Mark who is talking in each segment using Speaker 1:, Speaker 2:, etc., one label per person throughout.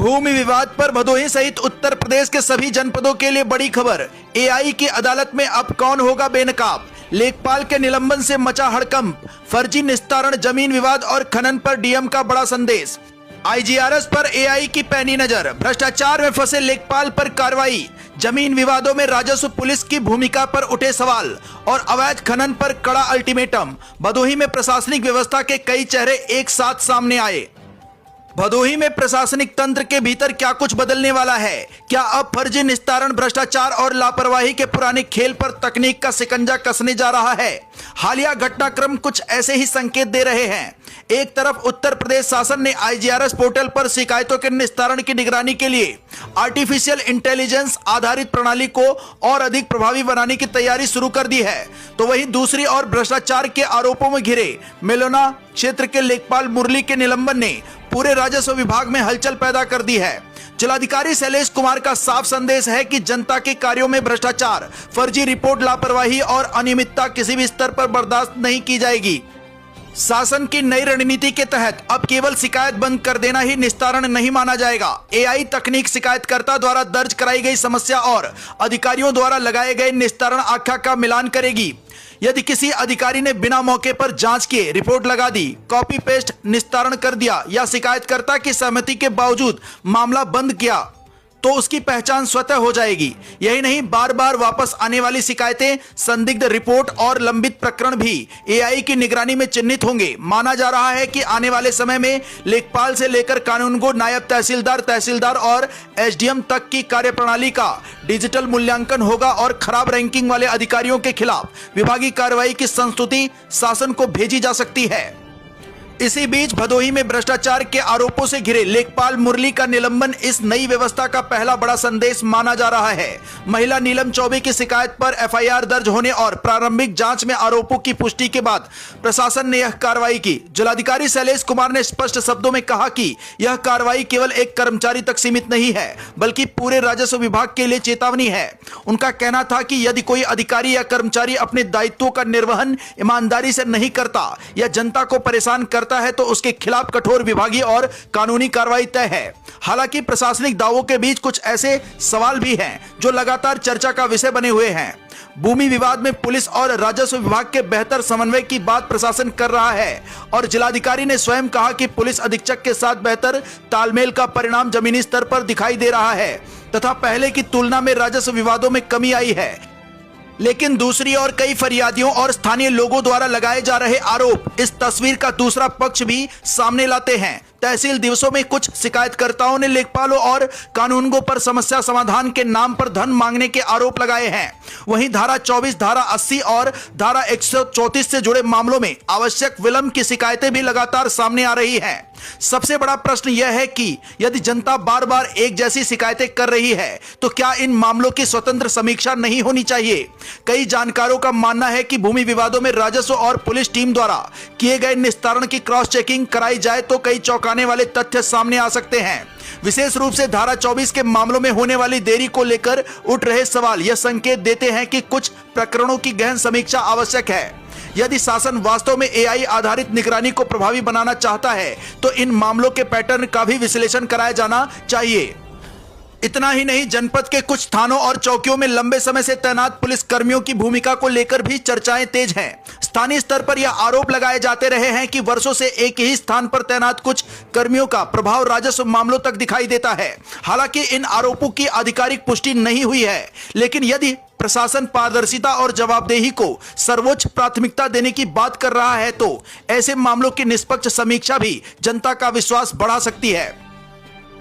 Speaker 1: भूमि विवाद पर भदोही सहित उत्तर प्रदेश के सभी जनपदों के लिए बड़ी खबर। एआई की अदालत में अब कौन होगा बेनकाब। लेखपाल के निलंबन से मचा हड़कंप। फर्जी निस्तारण, जमीन विवाद और खनन पर डीएम का बड़ा संदेश। आईजीआरएस पर एआई की पैनी नजर। भ्रष्टाचार में फंसे लेखपाल पर कार्रवाई। जमीन विवादों में राजस्व पुलिस की भूमिका पर उठे सवाल और अवैध खनन पर कड़ा अल्टीमेटम। भदोही में प्रशासनिक व्यवस्था के कई चेहरे एक साथ सामने आए। भदोही में प्रशासनिक तंत्र के भीतर क्या कुछ बदलने वाला है? क्या अब फर्जी निस्तारण, भ्रष्टाचार और लापरवाही के पुराने खेल पर तकनीक का शिकंजा कसने जा रहा है? हालिया घटनाक्रम कुछ ऐसे ही संकेत दे रहे हैं। एक तरफ उत्तर प्रदेश शासन ने आईजीआरएस पोर्टल पर शिकायतों के निस्तारण की निगरानी के लिए आर्टिफिशियल इंटेलिजेंस आधारित प्रणाली को और अधिक प्रभावी बनाने की तैयारी शुरू कर दी है, तो वहीं दूसरी ओर भ्रष्टाचार के आरोपों में घिरे मेलोना क्षेत्र के लेखपाल मुरली के निलंबन ने पूरे राजस्व विभाग में हलचल पैदा कर दी है। जिलाधिकारी शैलेश कुमार का साफ संदेश है कि जनता के कार्यों में भ्रष्टाचार, फर्जी रिपोर्ट, लापरवाही और अनियमितता किसी भी स्तर पर बर्दाश्त नहीं की जाएगी। शासन की नई रणनीति के तहत अब केवल शिकायत बंद कर देना ही निस्तारण नहीं माना जाएगा। एआई तकनीक शिकायतकर्ता द्वारा दर्ज कराई गई समस्या और अधिकारियों द्वारा लगाए गए निस्तारण आख्या का मिलान करेगी। यदि किसी अधिकारी ने बिना मौके पर जांच किए रिपोर्ट लगा दी, कॉपी पेस्ट निस्तारण कर दिया या शिकायतकर्ता की सहमति के बावजूद मामला बंद किया, तो उसकी पहचान स्वतः हो जाएगी। यही नहीं, बार बार वापस आने वाली शिकायतें, संदिग्ध रिपोर्ट और लंबित प्रकरण भी एआई की निगरानी में चिन्हित होंगे। माना जा रहा है कि आने वाले समय में लेखपाल से लेकर कानूनगो, नायब तहसीलदार, तहसीलदार और एसडीएम तक की कार्यप्रणाली का डिजिटल मूल्यांकन होगा और खराब रैंकिंग वाले अधिकारियों के खिलाफ विभागीय कार्रवाई की संस्तुति शासन को भेजी जा सकती है। इसी बीच भदोही में भ्रष्टाचार के आरोपों से घिरे लेखपाल मुरली का निलंबन इस नई व्यवस्था का पहला बड़ा संदेश माना जा रहा है। महिला नीलम चौबे की शिकायत पर एफआईआर दर्ज होने और प्रारंभिक जांच में आरोपों की पुष्टि के बाद प्रशासन ने यह कार्रवाई की। जिलाधिकारी शैलेश कुमार ने स्पष्ट शब्दों में कहा कि यह कार्रवाई केवल एक कर्मचारी तक सीमित नहीं है, बल्कि पूरे राजस्व विभाग के लिए चेतावनी है। उनका कहना था कि यदि कोई अधिकारी या कर्मचारी अपने दायित्वों का निर्वहन ईमानदारी से नहीं करता या जनता को परेशान करता है तो उसके खिलाफ कठोर विभागीय और कानूनी कार्रवाई तय है। हालांकि प्रशासनिक दावों के बीच कुछ ऐसे सवाल भी हैं जो लगातार चर्चा का विषय बने हुए हैं। भूमि विवाद में पुलिस और राजस्व विभाग के बेहतर समन्वय की बात प्रशासन कर रहा है और जिलाधिकारी ने स्वयं कहा कि पुलिस अधीक्षक के साथ बेहतर तालमेल का परिणाम जमीनी स्तर पर दिखाई दे रहा है तथा पहले की तुलना में राजस्व विवादों में कमी आई है। लेकिन दूसरी ओर कई फरियादियों और स्थानीय लोगों द्वारा लगाए जा रहे आरोप इस तस्वीर का दूसरा पक्ष भी सामने लाते हैं। तहसील दिवसों में कुछ शिकायतकर्ताओं ने लेखपालों और कानूनगों पर समस्या समाधान के नाम पर धन मांगने के आरोप लगाए हैं। वहीं धारा 24, धारा 80 और धारा 134 से जुड़े मामलों में आवश्यक विलंब की शिकायतें भी लगातार सामने आ रही हैं। सबसे बड़ा प्रश्न यह है कि यदि जनता बार बार एक जैसी शिकायतें कर रही है तो क्या इन मामलों की स्वतंत्र समीक्षा नहीं होनी चाहिए? कई जानकारों का मानना है कि भूमि विवादों में राजस्व और पुलिस टीम द्वारा किए गए निस्तारण की क्रॉस चेकिंग कराई जाए तो कई चौंकाने वाले तथ्य सामने आ सकते हैं। विशेष रूप से धारा 24 के मामलों में होने वाली देरी को लेकर उठ रहे सवाल यह संकेत देते हैं कि कुछ प्रकरणों की गहन समीक्षा आवश्यक है। यदि शासन वास्तव में एआई आधारित निगरानी को प्रभावी बनाना चाहता है तो इन मामलों के पैटर्न का भी विश्लेषण कराया जाना चाहिए। इतना ही नहीं, जनपद के कुछ थानों और चौकियों में लंबे समय से तैनात पुलिस कर्मियों की भूमिका को लेकर भी चर्चाएं तेज हैं। स्थानीय स्तर पर यह आरोप लगाए जाते रहे हैं कि वर्षों से एक ही स्थान पर तैनात कुछ कर्मियों का प्रभाव राजस्व मामलों तक दिखाई देता है। हालांकि इन आरोपों की आधिकारिक पुष्टि नहीं हुई है, लेकिन यदि प्रशासन पारदर्शिता और जवाबदेही को सर्वोच्च प्राथमिकता देने की बात कर रहा है तो ऐसे मामलों की निष्पक्ष समीक्षा भी जनता का विश्वास बढ़ा सकती है।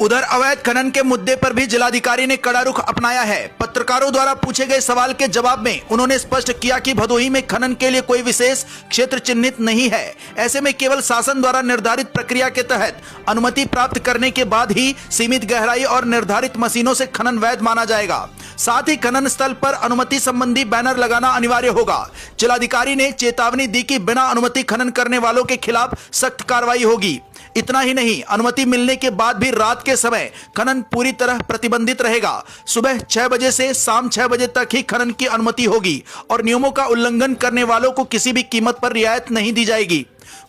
Speaker 1: उधर अवैध खनन के मुद्दे पर भी जिलाधिकारी ने कड़ा रुख अपनाया है। पत्रकारों द्वारा पूछे गए सवाल के जवाब में उन्होंने स्पष्ट किया कि भदोही में खनन के लिए कोई विशेष क्षेत्र चिन्हित नहीं है। ऐसे में केवल शासन द्वारा निर्धारित प्रक्रिया के तहत अनुमति प्राप्त करने के बाद ही सीमित गहराई और निर्धारित मशीनों से खनन वैध माना जाएगा। साथ ही खनन स्थल पर अनुमति संबंधी बैनर लगाना अनिवार्य होगा। जिलाधिकारी ने चेतावनी दी कि बिना अनुमति खनन करने वालों के खिलाफ सख्त कार्रवाई होगी। इतना ही नहीं, अनुमति मिलने के बाद भी रात के समय खनन पूरी तरह प्रतिबंधित रहेगा। सुबह 6 बजे से शाम 6 बजे तक ही खनन की अनुमति होगी और नियमों का उल्लंघन करने वालों को किसी भी कीमत पर रियायत नहीं दी जाएगी।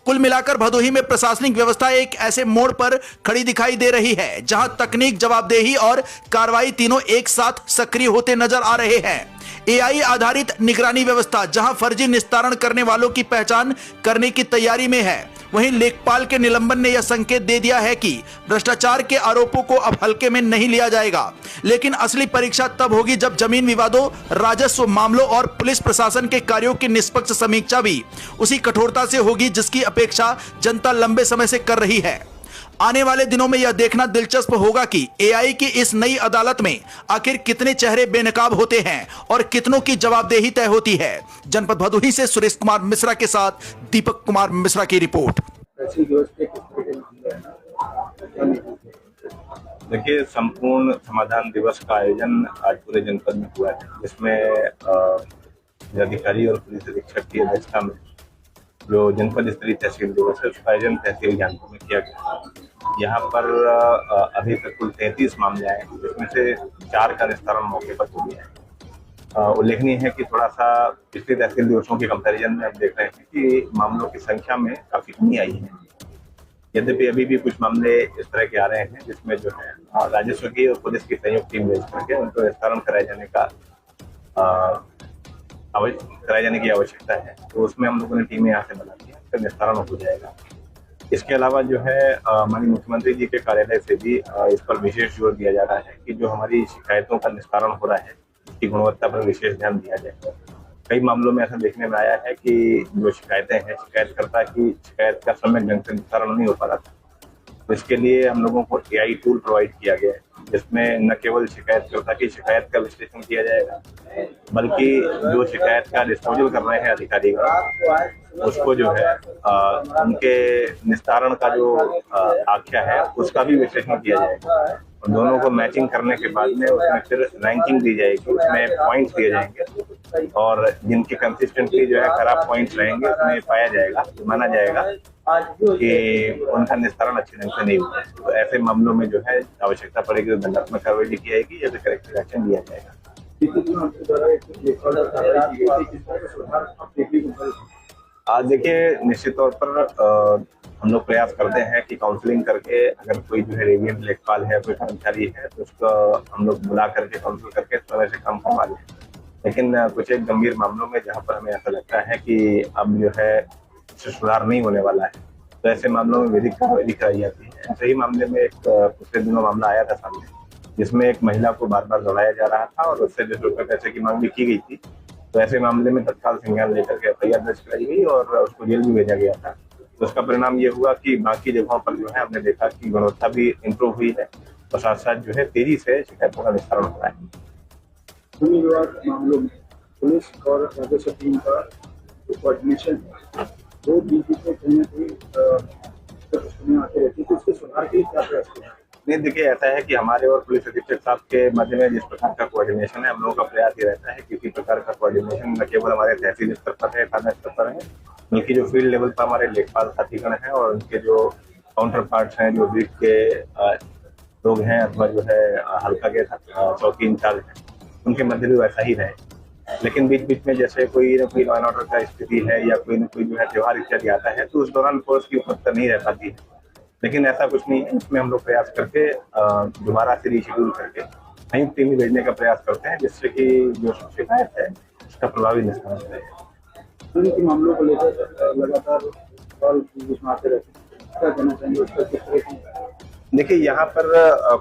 Speaker 1: कुल मिलाकर भदोही में प्रशासनिक व्यवस्था एक ऐसे मोड़ पर खड़ी दिखाई दे रही है जहां तकनीक, जवाबदेही और कार्रवाई तीनों एक साथ सक्रिय होते नजर आ रहे हैं। एआई आधारित निगरानी व्यवस्था जहां फर्जी निस्तारण करने वालों की पहचान करने की तैयारी में है, वहीं लेखपाल के निलंबन ने यह संकेत दे दिया है कि भ्रष्टाचार के आरोपों को अब हल्के में नहीं लिया जाएगा। लेकिन असली परीक्षा तब होगी जब जमीन विवादों, राजस्व मामलों और पुलिस प्रशासन के कार्यों की निष्पक्ष समीक्षा भी उसी कठोरता से होगी जिसकी अपेक्षा जनता लंबे समय से कर रही है। आने वाले दिनों में यह देखना दिलचस्प होगा कि एआई की इस नई अदालत में आखिर कितने चेहरे बेनकाब होते हैं और कितनों की जवाबदेही तय होती है। जनपद भदोही से सुरेश कुमार मिश्रा के साथ दीपक कुमार मिश्रा की रिपोर्ट।
Speaker 2: देखिए, संपूर्ण समाधान दिवस का आयोजन आज पूरे जनपद में हुआ है, जिसमें जिलाधिकारी और पुलिस अधीक्षक की अध्यक्षता में जो जनपद स्तरीय तहसील दिवस है उसका आयोजन तहसील ज्ञानपुर में किया गया। यहाँ पर अभी तक कुल 33 मामले आए, जिसमें से 4 का निस्तारण मौके पर हो गया है। उल्लेखनीय है कि थोड़ा सा पिछले तहसील दिवसों के कंपैरिजन में हम देख रहे हैं कि मामलों की संख्या में काफी कमी आई है। यद्यपि अभी भी कुछ मामले इस तरह के आ रहे हैं जिसमें जो है राजस्व की और पुलिस की संयुक्त टीम भेज करके उनको निस्तारण कराए जाने की आवश्यकता है, तो उसमें हम लोगों ने टीमें यहाँ से बना दी है, इसका निस्तारण हो जाएगा। इसके अलावा जो है माननीय मुख्यमंत्री जी के कार्यालय से भी इस पर विशेष जोर दिया जा रहा है कि जो हमारी शिकायतों का निस्तारण हो रहा है उसकी गुणवत्ता पर विशेष ध्यान दिया जाए। कई मामलों में ऐसा देखने में आया है कि जो शिकायतें हैं, शिकायतकर्ता की शिकायत का सम्यक ढंग से निस्तारण नहीं हो पा रहा था, तो इसके लिए हम लोगों को एआई टूल प्रोवाइड किया गया है, जिसमें न केवल शिकायतकर्ता की शिकायत का विश्लेषण किया जाएगा, बल्कि जो शिकायत का डिस्पोजल कर रहे हैं अधिकारी उसको जो है उनके निस्तारण का जो आख्या है उसका भी विश्लेषण किया जाएगा और दोनों को मैचिंग करने के बाद में उसमें फिर रैंकिंग दी जाएगी, उसमें पॉइंट्स दिए जाएंगे और जिनकी कंसिस्टेंटली जो है खराब पॉइंट्स रहेंगे उसमें पाया जाएगा, माना जाएगा कि उनका निस्तारण अच्छे ढंग से नहीं हुआ। तो ऐसे मामलों में जो है आवश्यकता पड़ेगी तो दंडात्मक कार्रवाई की जाएगी या फिर करेक्टिव एक्शन लिया जाएगा। देखिए, निश्चित तौर पर हम लोग प्रयास करते हैं कि काउंसलिंग करके अगर कोई जो है रेविएंट लेखपाल है, कोई कर्मचारी है, तो उसको हम लोग बुला करके काउंसिल करके समय से कम करवा लें। लेकिन कुछ एक गंभीर मामलों में जहाँ पर हमें ऐसा लगता है कि अब जो है सुधार नहीं होने वाला है, तो ऐसे मामलों में विधिक कार्रवाई कराई जाती है। ऐसे ही मामले में एक पिछले दिनों मामला आया था सामने, जिसमें एक महिला को बार बार दौड़ाया जा रहा था और उससे 10 रुपये पैसे की मांग भी की गई थी। तो ऐसे मामले में तत्काल संज्ञान लेकर के एफआईआर दर्ज कराई गई और उसको जेल भी भेजा गया था। तो उसका परिणाम ये हुआ कि बाकी जगहों पर जो है हमने देखा कि गुणवत्ता भी इम्प्रूव हुई है और साथ साथ जो है तेजी से शिकायतों का निस्तारण हो रहा है।
Speaker 3: भूमि विवाद मामलों में पुलिस और राजस्व टीम का कोऑर्डिनेशन दो डीजी को कहीं आते रहती है, तो उसके सुधार के लिए क्या प्रयास करें?
Speaker 2: नहीं, देखिए, ऐसा है कि हमारे और पुलिस अधीक्षक साहब के मध्य में जिस प्रकार का कोऑर्डिनेशन है, हम लोगों का प्रयास ये रहता है कि किसी प्रकार का कोऑर्डिनेशन न केवल हमारे तहसील स्तर पर है, थाना स्तर पर है, बल्कि जो फील्ड लेवल पर हमारे लेखपाल साथीगण हैं और उनके जो काउंटर पार्ट्स हैं, जो बीट के लोग हैं अथवा जो है हल्का के चौकी इंचार्ज हैं, उनके मध्य भी वैसा ही रहे। लेकिन बीच बीच में जैसे कोई न कोई लॉ एंड ऑर्डर का स्थिति है या कोई न कोई जो है त्योहार इत्यादि आता है, तो उस दौरान फोर्स की उपस्थिति नहीं रह पाती है। लेकिन ऐसा कुछ नहीं है, इसमें हम लोग प्रयास करके दोबारा से रीशेड्यूल करके संयुक्त टीम भेजने का प्रयास करते हैं, जिससे कि जो शिकायत है उसका प्रभावी निस्तारण हो।
Speaker 3: मामलों को लेकर लगातार आते रहते हैं, क्या कहना चाहेंगे उसका किस तरह की?
Speaker 2: देखिए, यहाँ पर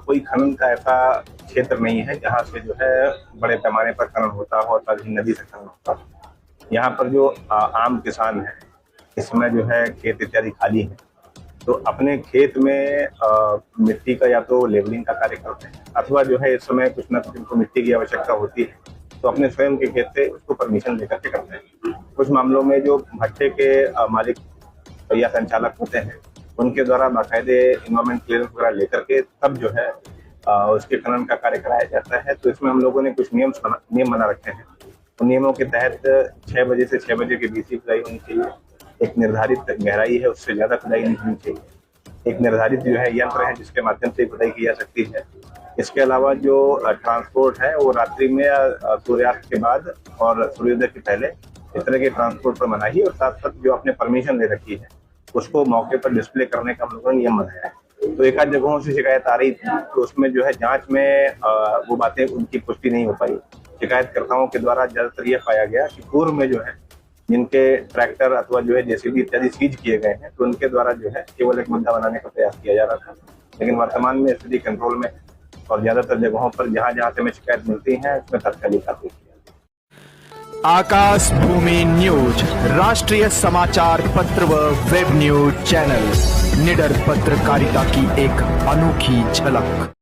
Speaker 2: कोई खनन का ऐसा क्षेत्र नहीं है जहाँ से जो है बड़े पैमाने पर खनन होता हो और नदी से खनन होता हो। यहाँ पर जो आम किसान है, इस समय जो है खेत इत्यादि खाली है, तो अपने खेत में मिट्टी का या तो लेवलिंग का कार्य करते हैं अथवा जो है इस समय कुछ न कुछ उनको मिट्टी की आवश्यकता होती है, तो अपने स्वयं के खेत से उसको परमिशन लेकर के करते हैं। कुछ मामलों में जो भट्टे के मालिक या संचालक होते हैं, उनके द्वारा बाकायदे इन्वायरमेंट क्लियरेंस वगैरह लेकर के तब जो है उसके खनन का कार्य कराया जाता है। तो इसमें हम लोगों ने कुछ नियम बना रखे हैं। उन नियमों के तहत 6 बजे से 6 बजे के बीच ही खुदाई होनी चाहिए। एक निर्धारित गहराई है, उससे ज्यादा खुदाई नहीं होनी चाहिए। एक निर्धारित जो है यंत्र है जिसके माध्यम से खुदाई की जा सकती है। इसके अलावा जो ट्रांसपोर्ट है वो रात्रि में सूर्यास्त के बाद और सूर्योदय के पहले इस तरह के ट्रांसपोर्ट पर मनाही, और साथ साथ जो आपने परमिशन ले रखी है उसको मौके पर डिस्प्ले करने का हम लोगों ने नियम बनाया है। तो एक आध जगहों से शिकायत आ रही थी, तो उसमें जो है जांच में वो बातें उनकी पुष्टि नहीं हो पाई। शिकायतकर्ताओं के द्वारा ज्यादातर यह पाया गया कि पूर्व में जो है जिनके ट्रैक्टर अथवा जो है जेसीबी इत्यादि सीज किए गए हैं, तो उनके द्वारा जो है केवल एक मुद्दा बनाने का प्रयास किया जा रहा था। लेकिन वर्तमान में स्थिति कंट्रोल में और ज्यादातर जगहों पर जहां जहां से हमें शिकायत मिलती है उसमें तत्कालीन कार्रवाई किया।
Speaker 1: आकाश भूमि न्यूज राष्ट्रीय समाचार पत्र व वेब न्यूज चैनल, निडर पत्रकारिता की एक अनोखी झलक।